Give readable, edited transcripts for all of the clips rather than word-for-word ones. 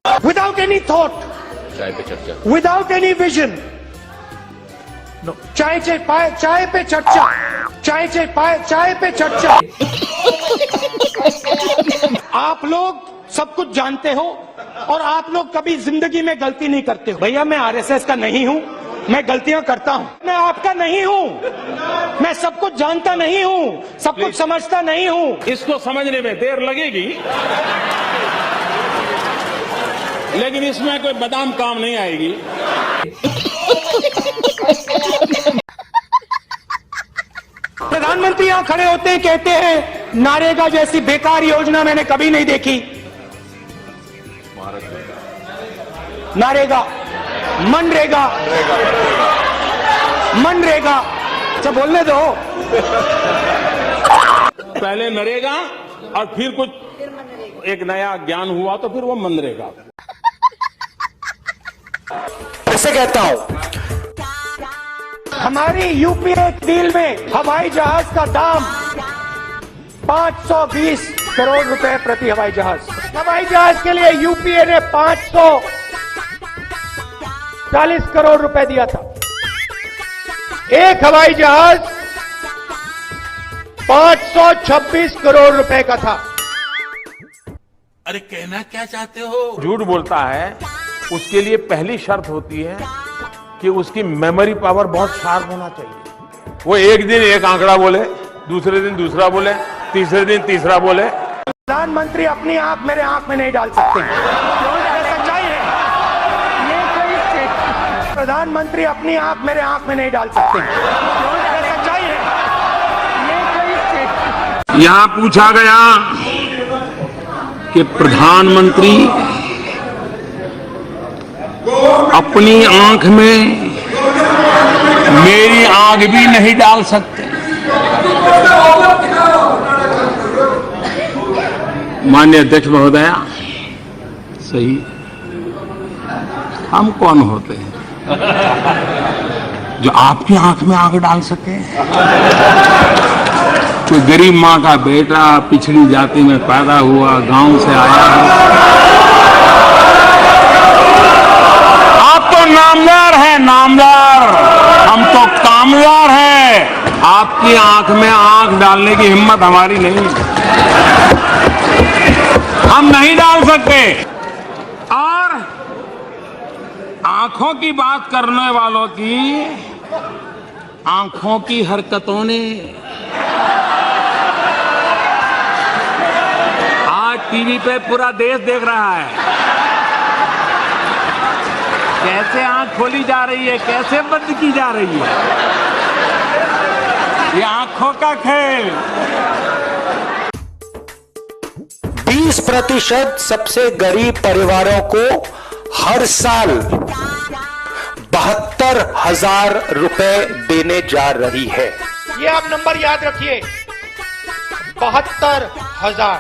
Without any thought, चाय पे चर्चा, without any vision, चाय पे चर्चा, चाय पे चर्चा। आप लोग सब कुछ जानते हो और आप लोग कभी जिंदगी में गलती नहीं करते हो। भैया मैं आरएसएस का नहीं हूं, मैं गलतियां करता हूं। मैं आपका नहीं हूं, मैं सब कुछ जानता नहीं हूं, सब कुछ समझता नहीं हूं। इसको समझने में देर लगेगी, लेकिन इसमें कोई बादाम काम नहीं आएगी। प्रधानमंत्री यहां खड़े होते हैं, कहते हैं नारेगा जैसी बेकार योजना मैंने कभी नहीं देखी। नारेगा, मनरेगा, अच्छा बोलने दो। पहले नरेगा और फिर कुछ एक नया ज्ञान हुआ तो फिर वो मनरेगा। ऐसे कहता हूं, हमारी यूपीए डील में हवाई जहाज का दाम 520 करोड़ रुपए प्रति हवाई जहाज। हवाई जहाज के लिए यूपीए ने 540 करोड़ रुपए दिया था। एक हवाई जहाज 526 करोड़ रुपए का था। अरे कहना क्या चाहते हो? झूठ बोलता है उसके लिए पहली शर्त होती है कि उसकी मेमोरी पावर बहुत शार्प होना चाहिए। वो एक दिन एक आंकड़ा बोले, दूसरे दिन दूसरा बोले, तीसरे दिन तीसरा बोले। प्रधानमंत्री अपनी आंख मेरे आंख में नहीं डाल सकते। ये सच्चाई है। ये कोई प्रधानमंत्री अपनी आंख मेरे आंख में नहीं डाल सकते। ये सच्चाई है। ये कोई यहां पूछा गया कि प्रधानमंत्री अपनी आंख में मेरी आंख भी नहीं डाल सकते। माननीय अध्यक्ष महोदया, सही, हम कौन होते हैं जो आपकी आंख में आंख डाल सके? कोई गरीब माँ का बेटा पिछड़ी जाति में पैदा हुआ, गांव से आया है। आप तो नामदार हैं, नामदार, हम तो कामदार हैं। आपकी आंख में आंख डालने की हिम्मत हमारी नहीं, हम नहीं डाल सकते। और आंखों की बात करने वालों की आंखों की हरकतों ने आज टीवी पे पूरा देश देख रहा है कैसे आंख खोली जा रही है, कैसे बंद की जा रही है। ये आंखों का खेल। 20% सबसे गरीब परिवारों को हर साल 72,000 रुपए देने जा रही है। ये आप नंबर याद रखिए, 72,000।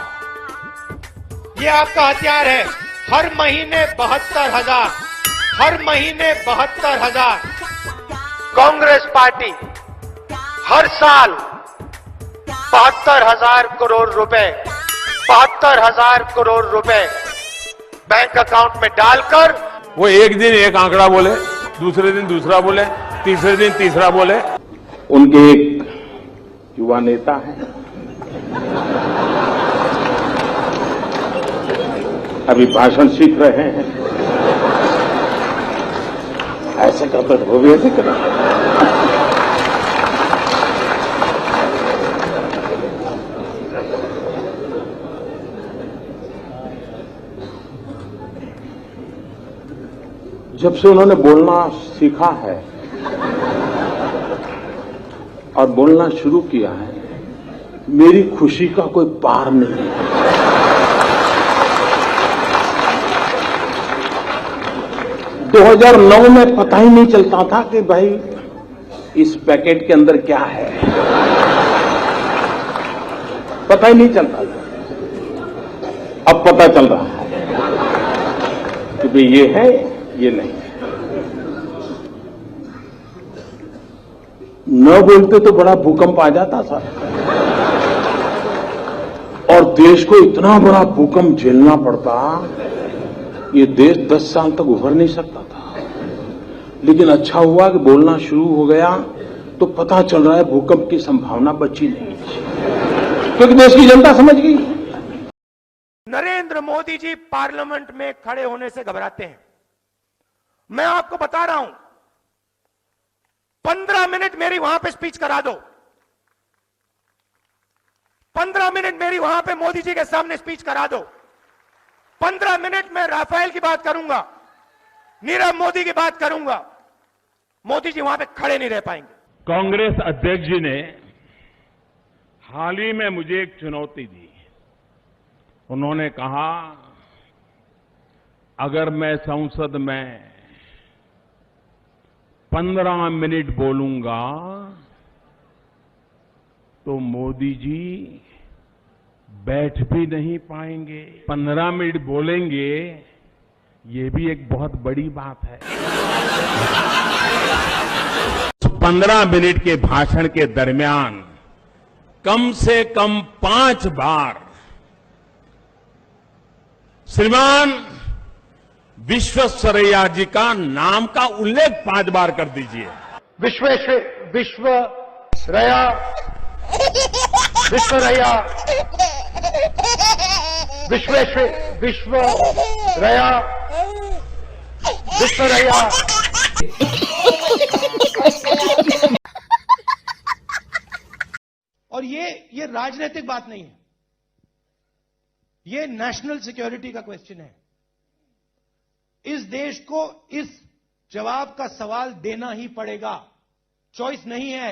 ये आपका हथियार है। हर महीने 72,000, हर महीने 72,000। कांग्रेस पार्टी हर साल 72,000 करोड़ रुपए, 72,000 करोड़ रुपए बैंक अकाउंट में डालकर वो एक दिन एक आंकड़ा बोले, दूसरे दिन दूसरा बोले, तीसरे दिन तीसरा बोले। उनके एक युवा नेता हैं, अभी भाषण सीख रहे हैं। ऐसे करते तो वो भी ऐसे करें। जब से उन्होंने बोलना सीखा है और बोलना शुरू किया है, मेरी खुशी का कोई पार नहीं है। 2009 में पता ही नहीं चलता था कि भाई इस पैकेट के अंदर क्या है, पता ही नहीं चलता था। अब पता चल रहा है कि भाई ये है, ये नहीं है। न बोलते तो बड़ा भूकंप आ जाता था और देश को इतना बड़ा भूकंप झेलना पड़ता ये देश 10 साल तक उभर नहीं सकता था, लेकिन अच्छा हुआ कि बोलना शुरू हो गया तो पता चल रहा है भूकंप की संभावना बची नहीं, क्योंकि देश की जनता समझ गई। नरेंद्र मोदी जी पार्लियामेंट में खड़े होने से घबराते हैं। मैं आपको बता रहा हूं, 15 मिनट मेरी वहां पे स्पीच करा दो, 15 मिनट मेरी वहां पे मोदी जी के सामने स्पीच करा दो, 15 मिनट में राफेल की बात करूंगा, नीरव मोदी की बात करूंगा, मोदी जी वहां पे खड़े नहीं रह पाएंगे। कांग्रेस अध्यक्ष जी ने हाल ही में मुझे एक चुनौती दी। उन्होंने कहा, अगर मैं संसद में 15 मिनट बोलूंगा तो मोदी जी बैठ भी नहीं पाएंगे। 15 मिनट बोलेंगे, ये भी एक बहुत बड़ी बात है। 15 मिनट के भाषण के दरमियान कम से कम 5 बार श्रीमान विश्वेश्वरैया जी का नाम का उल्लेख 5 बार कर दीजिए। विश्वेश्वरैया, विश्वेश्वरैया। और ये राजनीतिक बात नहीं है, ये नेशनल सिक्योरिटी का क्वेश्चन है। इस देश को इस जवाब का सवाल देना ही पड़ेगा, चॉइस नहीं है।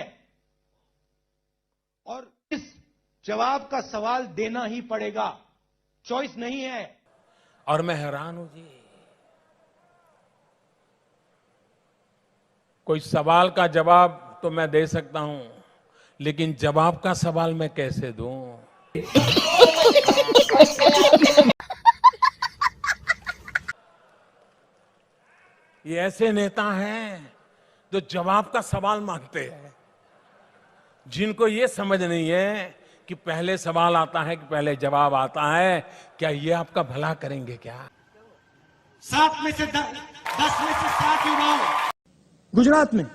और इस जवाब का सवाल देना ही पड़ेगा, चॉइस नहीं है। और मैं हैरान हूं जी, कोई सवाल का जवाब तो मैं दे सकता हूं, लेकिन जवाब का सवाल मैं कैसे दूं? ये ऐसे नेता हैं जो जवाब का सवाल मांगते हैं, जिनको ये समझ नहीं है कि पहले सवाल आता है कि पहले जवाब आता है। क्या ये आपका भला करेंगे क्या? 7 में से 10 में से 7 युवाओं गुजरात में,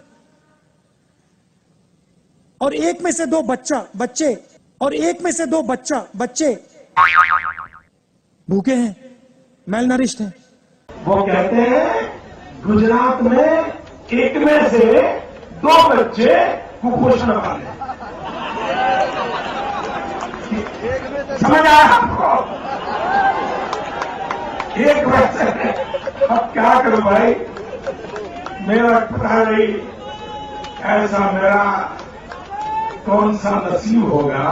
और 1 में से 2 बच्चे और 1 में से 2 बच्चे भूखे हैं, मेल नरिश्ड हैं। वो कहते हैं गुजरात में 1 में से 2 बच्चे कुपोषण वाले। समझ आया आपको? 1 बच्चे। अब क्या करूं भाई, मेरा पता नहीं ऐसा मेरा कौन सा नसीब होगा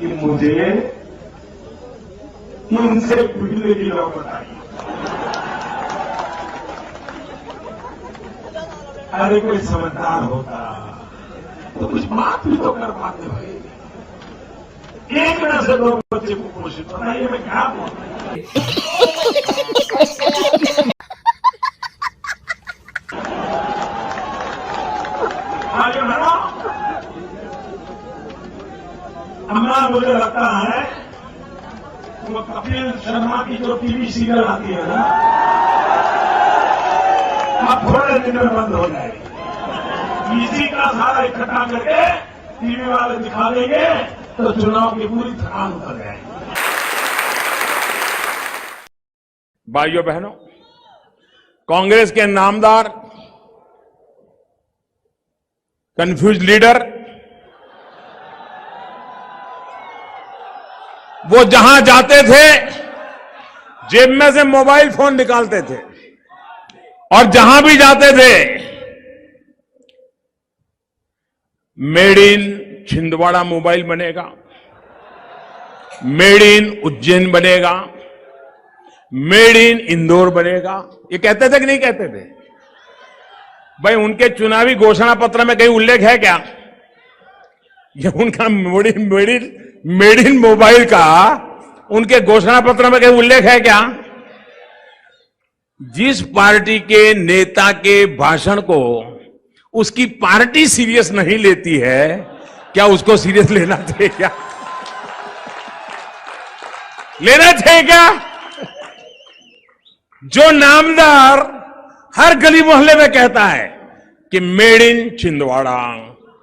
कि मुझे इनसे पिटने की नौबत आई। अरे कोई समझदार होता तो कुछ बात भी तो कर पाते भाई। 1 में से 2 बच्चे कुपोषित, बताइए मैं क्या बोलूं? आगे बढ़ो। हमारा मुझे लगता है वो कपिल शर्मा की जो टीवी सीरियल आती है ना, अब थोड़े दिन में बंद हो जाएगी। इसी का सारा इकट्ठा करके टीवी वाले दिखा देंगे तो चुनाव की पूरी थकान उतर जाएगी। भाइयों बहनों, कांग्रेस के नामदार कंफ्यूज लीडर वो जहां जाते थे जेब में से मोबाइल फोन निकालते थे, और जहां भी जाते थे मेड इन छिंदवाड़ा मोबाइल बनेगा, मेड इन उज्जैन बनेगा, मेड इन इंदौर बनेगा। ये कहते थे कि नहीं कहते थे? भाई उनके चुनावी घोषणा पत्र में कहीं उल्लेख है क्या? ये उनका मेड इन मोबाइल का उनके घोषणा पत्र में कहीं उल्लेख है क्या? जिस पार्टी के नेता के भाषण को उसकी पार्टी सीरियस नहीं लेती है, क्या उसको सीरियस लेना चाहिए क्या? लेना चाहिए क्या? जो नामदार हर गली मोहल्ले में कहता है कि made in Chhindwara,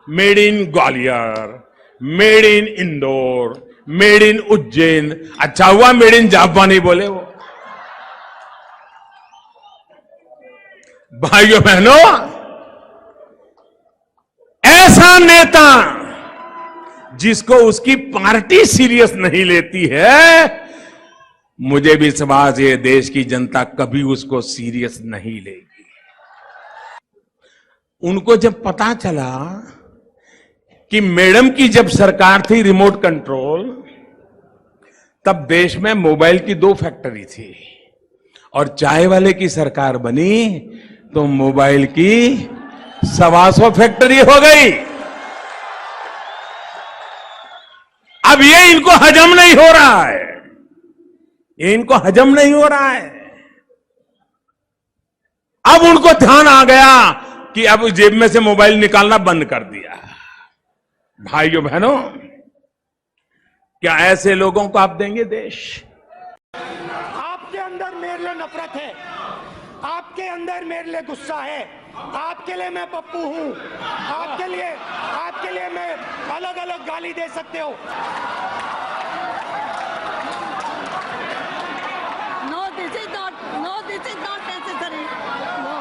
made in Gwalior, made in Indore, made in Ujjain, अच्छा हुआ मेड इन जापान नहीं बोले वो। भाइयों बहनों, ऐसा नेता जिसको उसकी पार्टी सीरियस नहीं लेती है, मुझे विश्वास है देश की जनता कभी उसको सीरियस नहीं लेगी। उनको जब पता चला कि मैडम की जब सरकार थी रिमोट कंट्रोल, तब देश में मोबाइल की 2 फैक्ट्री थी और चाय वाले की सरकार बनी तो मोबाइल की 125 फैक्ट्री हो गई। अब ये इनको हजम नहीं हो रहा है, ये इनको हजम नहीं हो रहा है। अब उनको ध्यान आ गया कि अब जेब में से मोबाइल निकालना बंद कर दिया। भाइयों बहनों, क्या ऐसे लोगों को आप देंगे देश? आपके अंदर मेरे लिए नफरत है, आपके अंदर मेरे लिए गुस्सा है, आपके लिए मैं पप्पू हूं, आपके लिए मैं अलग अलग गाली दे सकते हो। No, this is not necessary. No.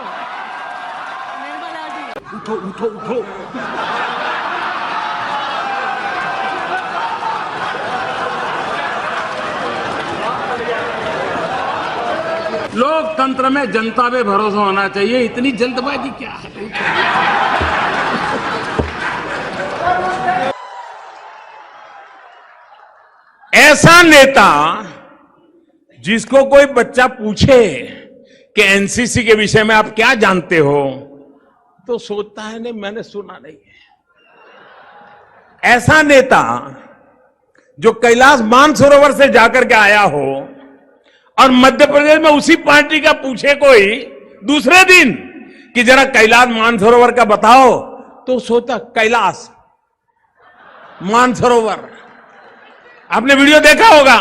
Nirmala ji. उठो। लोकतंत्र में जनता पे भरोसा होना चाहिए, इतनी जल्दबाजी क्या है? ऐसा नेता जिसको कोई बच्चा पूछे कि एनसीसी के विषय में आप क्या जानते हो, तो सोचता है नहीं मैंने सुना नहीं है। ऐसा नेता जो कैलाश मानसरोवर से जाकर के आया हो और मध्य प्रदेश में उसी पार्टी का पूछे कोई दूसरे दिन कि जरा कैलाश मानसरोवर का बताओ, तो सोचता कैलाश मानसरोवर। आपने वीडियो देखा होगा।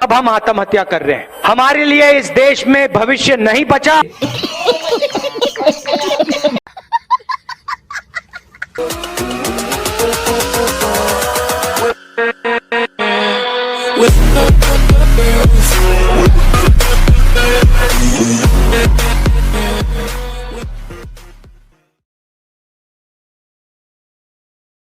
अब हम आत्महत्या कर रहे हैं, हमारे लिए इस देश में भविष्य नहीं बचा।